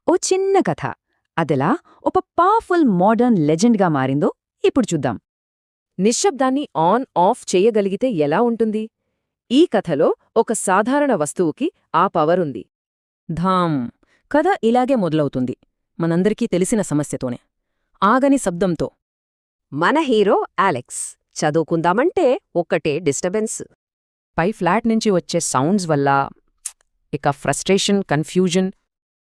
ఓ చిన్న కథ అదెలా ఒక పవర్ఫుల్ మోడర్న్ లెజెండ్గా మారిందో ఇప్పుడు చూద్దాం. నిశ్శబ్దాన్ని ఆన్ ఆఫ్ చేయగలిగితే ఎలా ఉంటుంది? ఈ కథలో ఒక సాధారణ వస్తువుకి ఆ పవరుంది. ధామ్. కథ ఇలాగే మొదలవుతుంది, మనందరికీ తెలిసిన సమస్యతోనే, ఆగని శబ్దంతో. మన హీరో అలెక్స్ చదువుకుందామంటే ఒక్కటే డిస్టర్బెన్స్. పై ఫ్లాట్ నుంచి వచ్చే సౌండ్స్ వల్ల ఇక ఫ్రస్ట్రేషన్, కన్ఫ్యూజన్.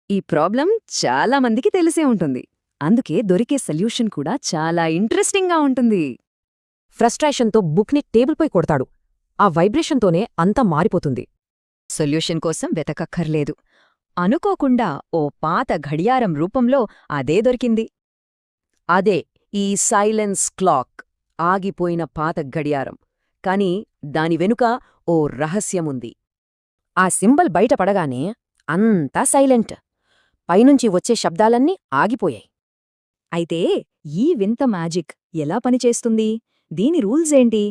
ఈ ప్రాబ్లం చాలా మందికి తెలిసే ఉంటుంది. అందుకే దొరికే సొల్యూషన్ కూడా చాలా ఇంట్రెస్టింగ్గా ఉంటుంది. ఫ్రస్ట్రేషన్తో బుక్ని టేబుల్పై కొడతాడు. ఆ వైబ్రేషన్తోనే అంతా మారిపోతుంది. సొల్యూషన్ కోసం వెతకక్కర్లేదు. అనుకోకుండా ఓ పాత గడియారం రూపంలో అదే దొరికింది. అదే ఈ సైలెన్స్ క్లాక్, ఆగిపోయిన పాత గడియారం. కాని దాని వెనుక ఓ రహస్యముంది. ఆ సింబల్ బయటపడగానే అంతా సైలెంట్. పైనుంచి వచ్చే శబ్దాలన్నీ ఆగిపోయాయి. అయితే ఈ వింత మ్యాజిక్ ఎలా పనిచేస్తుంది? దీని రూల్సేంటి?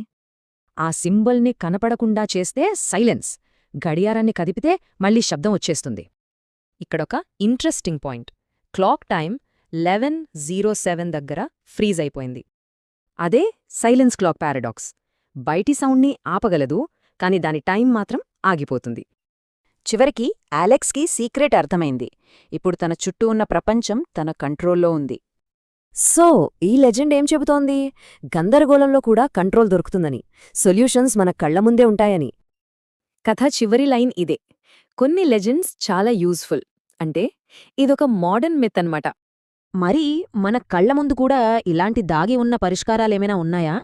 ఆ సింబల్ని కనపడకుండా చేస్తే సైలెన్స్, గడియారాన్ని కదిపితే మళ్ళీ శబ్దం వచ్చేస్తుంది. ఇక్కడొక ఇంట్రెస్టింగ్ పాయింట్. క్లాక్ టైం 11:07 దగ్గర ఫ్రీజ్ అయిపోయింది. అదే సైలెన్స్ క్లాక్ పారాడాక్స్. బయటి సౌండ్ని ఆపగలదు, కాని దాని టైం మాత్రం ఆగిపోతుంది. చివరికి అలెక్స్కి సీక్రెట్ అర్థమైంది. ఇప్పుడు తన చుట్టూ ఉన్న ప్రపంచం తన కంట్రోల్లో ఉంది. సో ఈ లెజెండ్ ఏం చెబుతోంది? గందరగోళంలో కూడా కంట్రోల్ దొరుకుతుందని, సొల్యూషన్స్ మన కళ్ల ముందే ఉంటాయని. కథ చివరి లైన్ ఇదే. కొన్ని లెజెండ్స్ చాలా యూజ్ఫుల్, అంటే ఇదొక మోడర్న్ మిత్ అన్నమాట. మరి మన కళ్ల ముందు కూడా ఇలాంటి దాగి ఉన్న పరిష్కారాలేమైనా ఉన్నాయా?